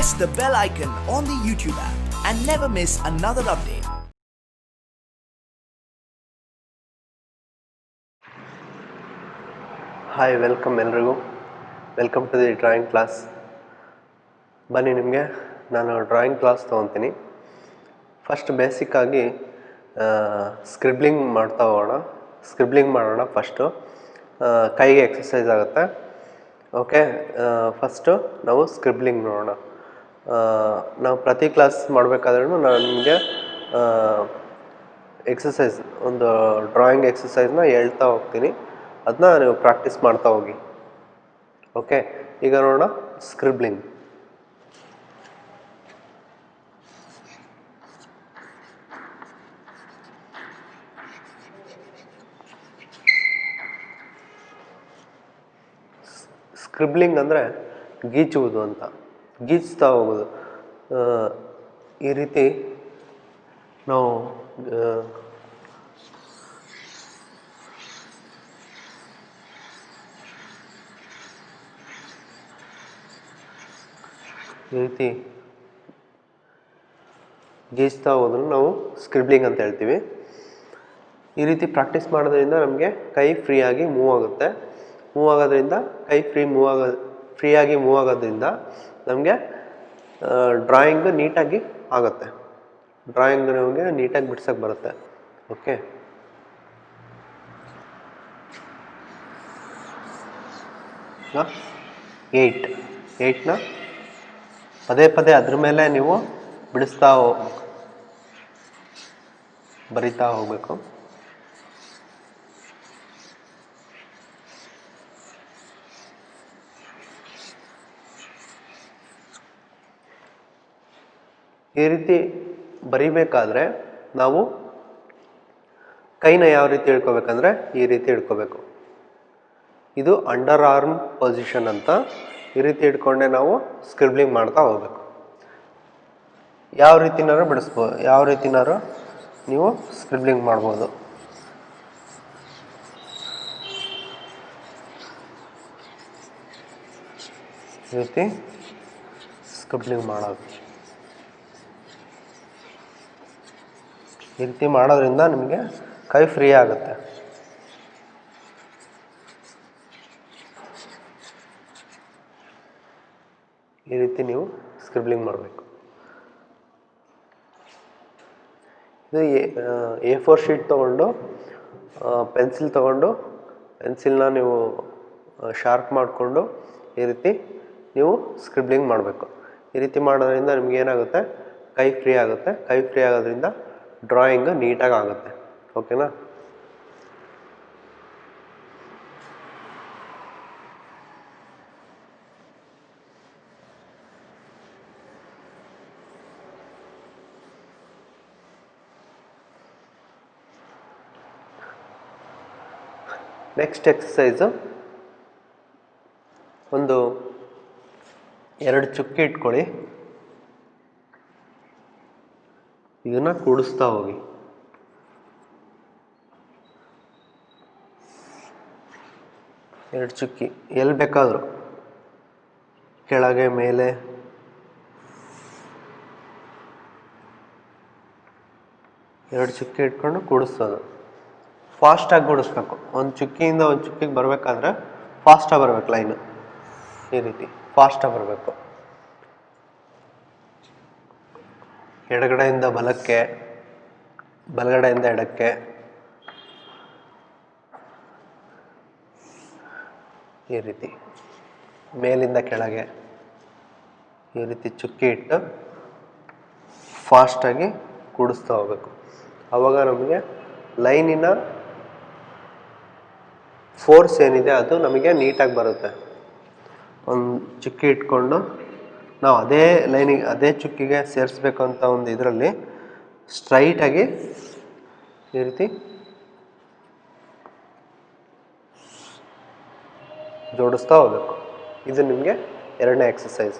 press the bell icon on the YouTube app and never miss another update. Hi, welcome ಎಲ್ರಿಗೂ. Welcome to the drawing class. ಬನ್ನಿ, ನಿಮಗೆ ನಾನು drawing class ತೊಗೊತೀನಿ. First ಬೇಸಿಕ್ಕಾಗಿ scribbling ಮಾಡ್ತಾ ಹೋಗೋಣ. ಸ್ಕ್ರಿಬ್ಲಿಂಗ್ ಮಾಡೋಣ. ಫಸ್ಟು ಕೈಗೆ ಎಕ್ಸಸೈಸ್ ಆಗುತ್ತೆ. ಓಕೆ, ಫಸ್ಟು ನಾವು ಸ್ಕ್ರಿಬ್ಲಿಂಗ್ ನೋಡೋಣ. ನಾವು ಪ್ರತಿ ಕ್ಲಾಸ್ ಮಾಡಬೇಕಾದ್ರೂ ನಾನು ನಿಮಗೆ ಎಕ್ಸಸೈಸ್, ಒಂದು ಡ್ರಾಯಿಂಗ್ ಎಕ್ಸಸೈಸ್ನ ಹೇಳ್ತಾ ಹೋಗ್ತೀನಿ. ಅದನ್ನ ನೀವು ಪ್ರಾಕ್ಟೀಸ್ ಮಾಡ್ತಾ ಹೋಗಿ. ಓಕೆ, ಈಗ ನೋಡೋಣ ಸ್ಕ್ರಿಬ್ಲಿಂಗ್. ಸ್ಕ್ರಿಬ್ಲಿಂಗ್ ಅಂದರೆ ಗೀಚುವುದು ಅಂತ, ಗೀಚ್ತಾ ಹೋಗೋದು. ಈ ರೀತಿ ನಾವು ಗೀಚ್ತಾ ಹೋಗೋದನ್ನು ನಾವು ಸ್ಕ್ರಿಬ್ಲಿಂಗ್ ಅಂತ ಹೇಳ್ತೀವಿ. ಈ ರೀತಿ ಪ್ರಾಕ್ಟೀಸ್ ಮಾಡೋದ್ರಿಂದ ನಮಗೆ ಕೈ ಫ್ರೀಯಾಗಿ ಮೂವ್ ಆಗುತ್ತೆ. ಮೂವ್ ಆಗೋದ್ರಿಂದ ಕೈ ಫ್ರೀಯಾಗಿ ಮೂವ್ ಆಗೋದ್ರಿಂದ ನಮಗೆ ಡ್ರಾಯಿಂಗ್ ನೀಟಾಗಿ ಆಗುತ್ತೆ. ಡ್ರಾಯಿಂಗ್ ನಮಗೆ ನೀಟಾಗಿ ಬಿಡ್ಸೋಕ್ಕೆ ಬರುತ್ತೆ. ಓಕೆ, ಏಯ್ಟ್ನ ಪದೇ ಪದೇ ಅದ್ರ ಮೇಲೆ ನೀವು ಬರಿತಾ ಹೋಗಬೇಕು. ಈ ರೀತಿ ಬರಿಬೇಕಾದ್ರೆ ನಾವು ಕೈನ ಯಾವ ರೀತಿ ಹಿಡ್ಕೋಬೇಕಂದ್ರೆ ಈ ರೀತಿ ಹಿಡ್ಕೋಬೇಕು. ಇದು ಅಂಡರ್ ಆರ್ಮ್ ಪೊಸಿಷನ್ ಅಂತ. ಈ ರೀತಿ ಹಿಡ್ಕೊಂಡೆ ನಾವು ಸ್ಕ್ರಿಬ್ಲಿಂಗ್ ಮಾಡ್ತಾ ಹೋಗ್ಬೇಕು. ಯಾವ ರೀತಿನಾರು ನೀವು ಸ್ಕ್ರಿಬ್ಲಿಂಗ್ ಮಾಡ್ಬೋದು. ಈ ರೀತಿ ಸ್ಕ್ರಿಬ್ಲಿಂಗ್ ಮಾಡೋದು. ಈ ರೀತಿ ಮಾಡೋದ್ರಿಂದ ನಿಮಗೆ ಕೈ ಫ್ರೀ ಆಗುತ್ತೆ. ಈ ರೀತಿ ನೀವು ಸ್ಕ್ರಿಬ್ಲಿಂಗ್ ಮಾಡಬೇಕು. ಇದು A4 ಶೀಟ್ ತೊಗೊಂಡು ಪೆನ್ಸಿಲ್ನ ನೀವು ಶಾರ್ಪ್ ಮಾಡಿಕೊಂಡು ಈ ರೀತಿ ನೀವು ಸ್ಕ್ರಿಬ್ಲಿಂಗ್ ಮಾಡಬೇಕು. ಈ ರೀತಿ ಮಾಡೋದ್ರಿಂದ ನಿಮ್ಗೆ ಏನಾಗುತ್ತೆ, ಕೈ ಫ್ರೀ ಆಗುತ್ತೆ. ಕೈ ಫ್ರೀ ಆಗೋದ್ರಿಂದ ಡ್ರಾಯಿಂಗ್ ನೀಟಾಗಿ ಆಗುತ್ತೆ. ಓಕೆನಾ? ನೆಕ್ಸ್ಟ್ ಎಕ್ಸಸೈಸು, ಒಂದು 2 ಚುಕ್ಕಿ ಇಟ್ಕೊಳ್ಳಿ. ಇದನ್ನು ಕೂಡಿಸ್ತಾ ಹೋಗಿ. ಎರಡು ಚುಕ್ಕಿ ಎಲ್ಲಿ ಬೇಕಾದರೂ, ಕೆಳಗೆ ಮೇಲೆ, ಎರಡು ಚುಕ್ಕಿ ಇಟ್ಕೊಂಡು ಕೂಡಿಸೋದು. ಫಾಸ್ಟಾಗಿ ಕೂಡಿಸ್ಬೇಕು. ಒಂದು ಚುಕ್ಕಿಯಿಂದ ಒಂದು ಚುಕ್ಕಿಗೆ ಬರಬೇಕಾದ್ರೆ ಫಾಸ್ಟಾಗಿ ಬರಬೇಕು. ಲೈನು ಈ ರೀತಿ ಫಾಸ್ಟಾಗಿ ಬರಬೇಕು. ಎಡಗಡೆಯಿಂದ ಬಲಕ್ಕೆ, ಬಲಗಡೆಯಿಂದ ಎಡಕ್ಕೆ, ಈ ರೀತಿ ಮೇಲಿಂದ ಕೆಳಗೆ ಈ ರೀತಿ ಚುಕ್ಕಿ ಇಟ್ಟು ಫಾಸ್ಟಾಗಿ ಕೂಡಿಸ್ತಾ ಹೋಗ್ಬೇಕು. ಆವಾಗ ನಮಗೆ ಲೈನಿನ ಫೋರ್ಸ್ ಏನಿದೆ ಅದು ನಮಗೆ ನೀಟಾಗಿ ಬರುತ್ತೆ. ಒಂದು ಚುಕ್ಕಿ ಇಟ್ಕೊಂಡು ನಾವು ಅದೇ ಲೈನಿಗೆ, ಅದೇ ಚುಕ್ಕಿಗೆ ಸೇರಿಸ್ಬೇಕು ಅಂತ ಒಂದು ಇದರಲ್ಲಿ ಸ್ಟ್ರೈಟಾಗಿ ಈ ರೀತಿ ಜೋಡಿಸ್ತಾ ಹೋಗ್ಬೇಕು. ಇದು ನಿಮಗೆ ಎರಡನೇ ಎಕ್ಸಸೈಸ್.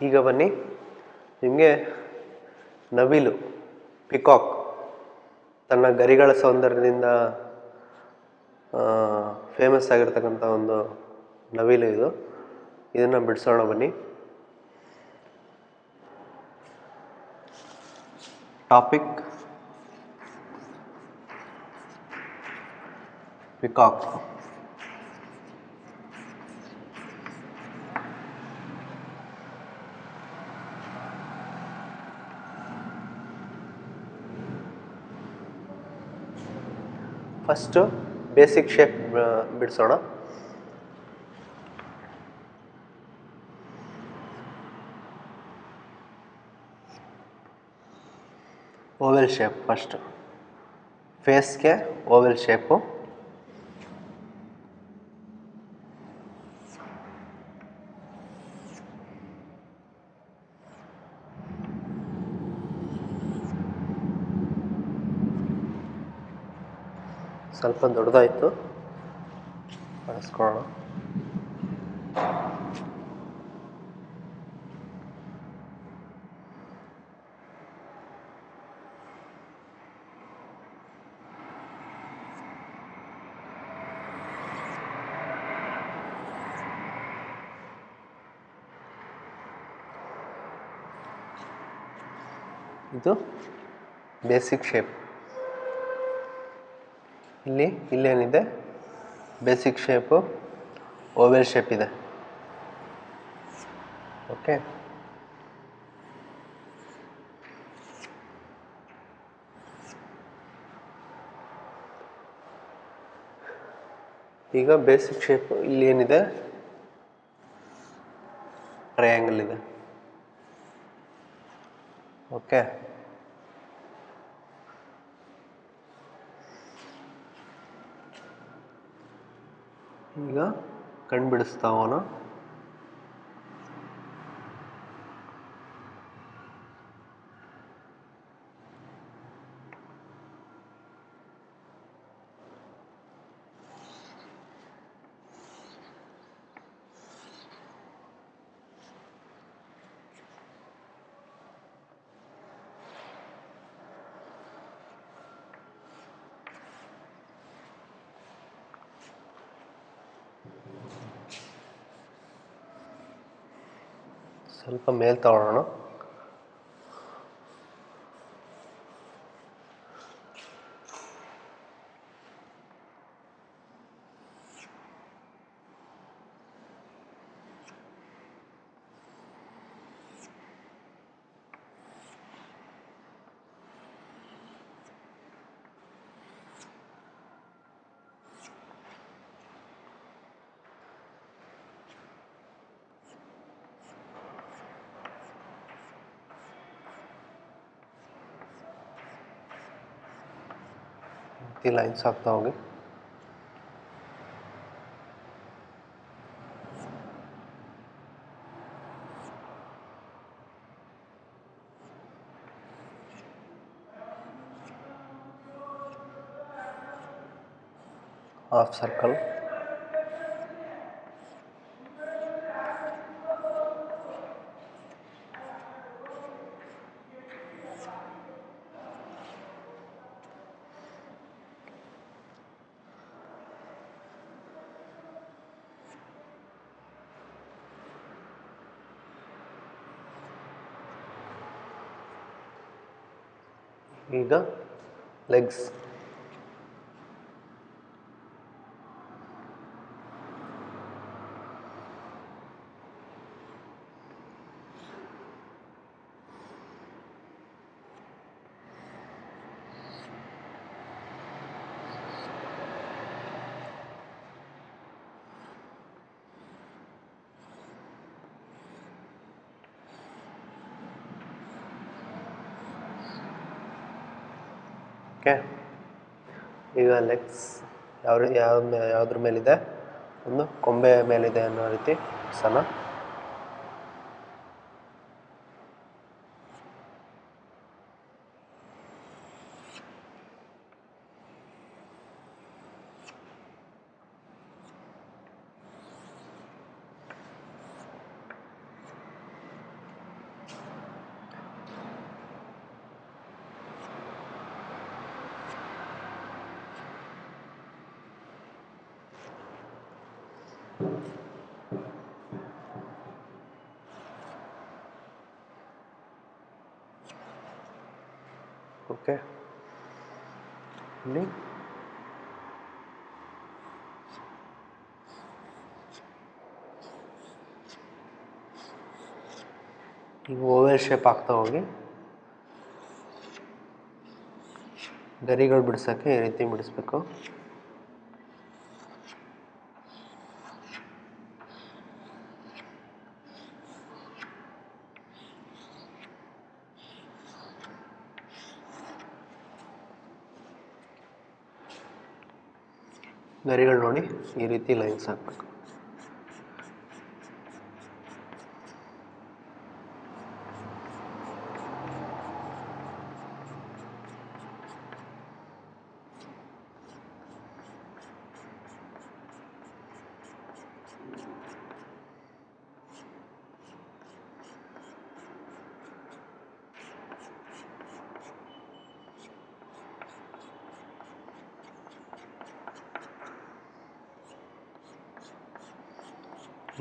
ಈಗ ಬನ್ನಿ ನಿಮಗೆ ನವಿಲು ಪಿಕಾಕ್ ತನ್ನ ಗರಿಗಳ ಸೌಂದರ್ಯದಿಂದ ಫೇಮಸ್ ಆಗಿರ್ತಕ್ಕಂಥ ಒಂದು ನವಿಲು ಇದು. ಇದನ್ನು ಬಿಡಿಸೋಣ ಬನ್ನಿ. Topic peacock. First basic shape ಬಿಡಿಸೋಣ. Oval shape first. ಫೇಸ್ಗೆ ಓವೆಲ್ ಶೇಪು. ಸ್ವಲ್ಪ ದೊಡ್ಡದಾಯಿತು, ಬಳಸ್ಕೊಳ್ಳೋಣ. ಇದು ಬೇಸಿಕ್ ಶೇಪ್. ಇಲ್ಲೇನಿದೆ, ಬೇಸಿಕ್ ಶೇಪು ಓವೆಲ್ ಶೇಪ್ ಇದೆ. ಓಕೆ, ಈಗ ಬೇಸಿಕ್ ಶೇಪ್ ಇಲ್ಲಿ ಏನಿದೆ, ಟ್ರಯಾಂಗಲ್ ಇದೆ. ಓಕೆ, ಈಗ ಕಣ್ಣು ಬಿಡಿಸ್ತಾ ಹೋಗೋಣ. ಸ್ವಲ್ಪ ಮೇಲ್ ತಗೊಳ್ಳೋಣ. ಲೈನ್ಸ್ ಹಾಕ್ತಾ ಹೋಗಿ. Half circle. ಈಗ ಲೆಗ್ಸ್. ಓಕೆ, ಈಗ ಲೆಗ್ಸ್ ಯಾವುದ್ರ ಮೇಲಿದೆ, ಒಂದು ಕೊಂಬೆ ಮೇಲಿದೆ ಅನ್ನೋ ರೀತಿ ಸಲ. ಇಲ್ಲಿ ಈಗ ಓವೆಲ್ ಶೇಪ್ ಆಗ್ತಾ ಹೋಗಿ ಗರಿಗಳು ಬಿಡ್ಸೋಕ್ಕೆ ಈ ರೀತಿ ಬಿಡಿಸ್ಬೇಕು. ಗರಿಗಳು ನೋಡಿ ಈ ರೀತಿ ಲೈನ್ಸ್ ಹಾಕಬೇಕು.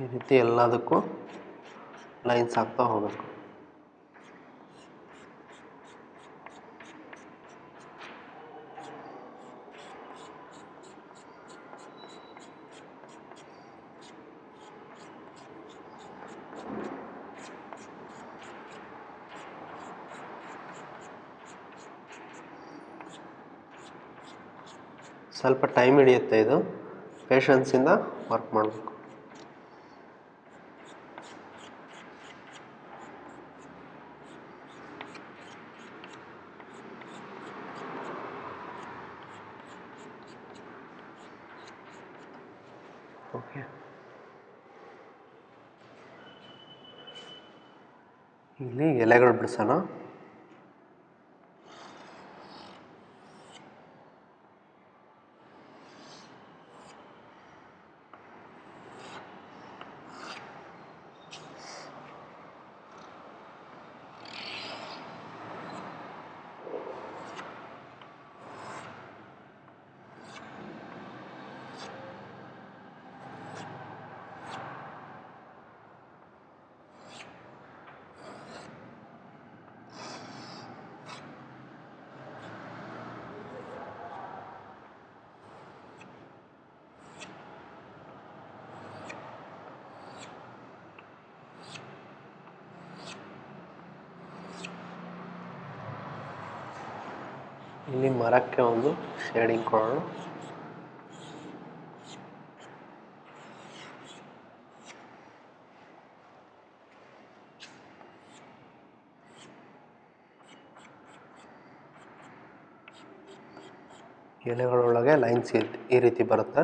ಈ ರೀತಿ ಎಲ್ಲದಕ್ಕೂ ಲೈನ್ಸ್ ಹಾಕ್ತಾ ಹೋಗಬೇಕು. ಸ್ವಲ್ಪ ಟೈಮ್ ಹಿಡಿಯುತ್ತೆ, ಇದು ಪೇಷನ್ಸಿಂದ ವರ್ಕ್ ಮಾಡಬೇಕು. ಓಕೆ, ಇಲ್ಲಿ ಎಲೆಗಳು ಬಿಡಿಸೋಣ. ಇಲ್ಲಿ ಮರಕ್ಕೆ ಒಂದು ಶೇಡಿಂಗ್ ಕೊಡೋಣ. ಎಲೆಗಳೊಳಗೆ ಲೈನ್ಸ್ ಈ ರೀತಿ ಬರುತ್ತೆ.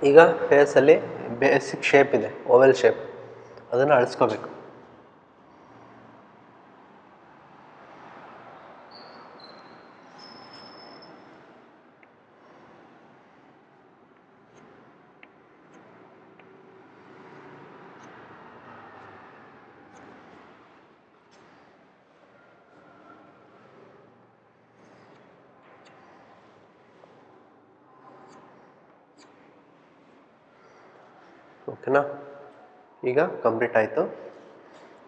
ಈಗ ಫೇಸಲ್ಲಿ ಬೇಸಿಕ್ ಶೇಪ್ ಇದೆ, ಓವೆಲ್ ಶೇಪ್, ಅದನ್ನು ಅಳಿಸ್ಕೋಬೇಕು. ಓಕೆನಾ, ಈಗ ಕಂಪ್ಲೀಟ್ ಆಯಿತು.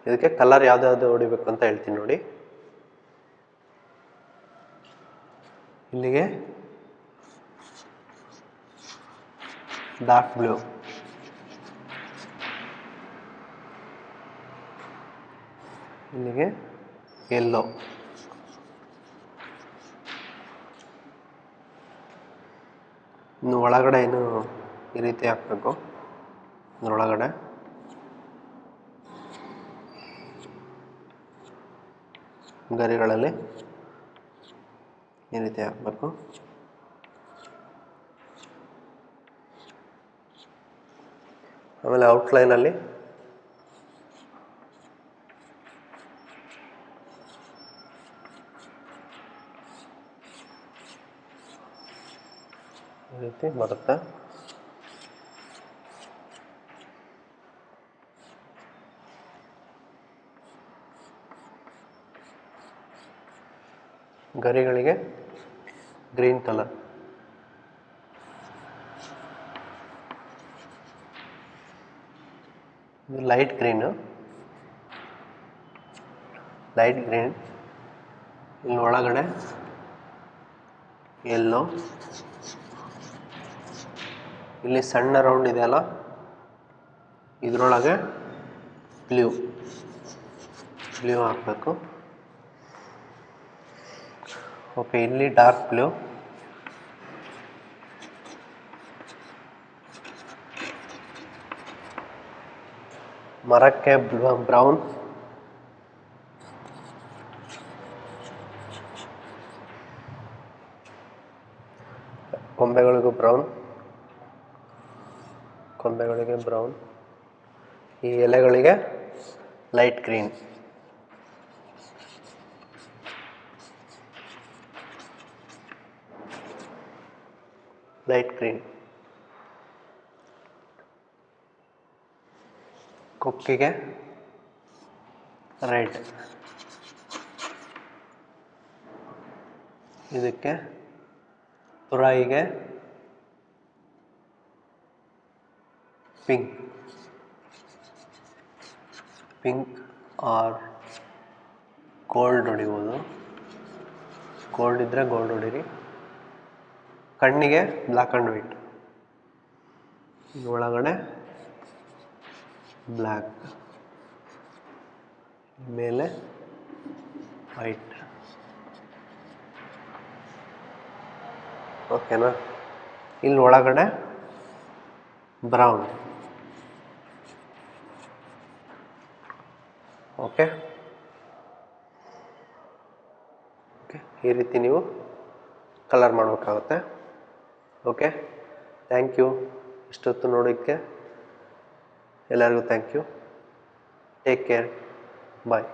ಇದಕ್ಕೆ ಕಲರ್ ಯಾವ್ದು ಹೊಡಿಬೇಕು ಅಂತ ಹೇಳ್ತೀನಿ ನೋಡಿ. ಇಲ್ಲಿಗೆ ಡಾರ್ಕ್ ಬ್ಲೂ, ಇಲ್ಲಿಗೆ ಯೆಲ್ಲೋ, ಇನ್ನು ಒಳಗಡೆ ಏನು ಈ ರೀತಿ ಹಾಕಬೇಕು. ಅದರೊಳಗಡೆ ಗರಿಗಳಲ್ಲಿ ಈ ರೀತಿ ಹಾಕಬೇಕು. ಆಮೇಲೆ ಔಟ್ಲೈನಲ್ಲಿ ಈ ರೀತಿ ಬರುತ್ತೆ. ಗರಿಗಳಿಗೆ ಗ್ರೀನ್ ಕಲರ್. ಇದು ಲೈಟ್ ಗ್ರೀನ್. ಇಲ್ಲಿ ಒಳಗಡೆ ಎಲ್ಲೋ, ಇಲ್ಲಿ ಸಣ್ಣ ರೌಂಡ್ ಇದೆಯಲ್ಲ ಇದರೊಳಗೆ ಬ್ಲೂ ಹಾಕಬೇಕು. ಓಕೆ, ಇಲ್ಲಿ ಡಾರ್ಕ್ ಬ್ಲೂ, ಮರಕ್ಕೆ ಬ್ರೌನ್, ಕೊಂಬೆಗಳಿಗೂ ಬ್ರೌನ್, ಈ ಎಲೆಗಳಿಗೆ ಲೈಟ್ ಗ್ರೀನ್. ಕೊಕ್ಕಿಗೆ ರೆಡ್, ಇದಕ್ಕೆ ತುರಾಯಿಗೆ ಪಿಂಕ್ ಆರ್ ಗೋಲ್ಡ್ ಹೊಡಿಬೋದು. ಗೋಲ್ಡ್ ಇದ್ದರೆ ಗೋಲ್ಡ್ ಹೊಡೀರಿ. ಕಣ್ಣಿಗೆ ಬ್ಲ್ಯಾಕ್ ಆ್ಯಂಡ್ ವೈಟ್, ಒಳಗಡೆ ಬ್ಲ್ಯಾಕ್, ಮೇಲೆ ವೈಟ್. ಓಕೆನಾ? ಇಲ್ಲಿ ಒಳಗಡೆ ಬ್ರೌನ್. ಓಕೆ, ಈ ರೀತಿ ನೀವು ಕಲರ್ ಮಾಡಬೇಕಾಗುತ್ತೆ. Okay, thank you. ಇಷ್ಟೊತ್ತು ನೋಡೋಕ್ಕೆ ಎಲ್ಲರಿಗೂ thank you. Take care. Bye.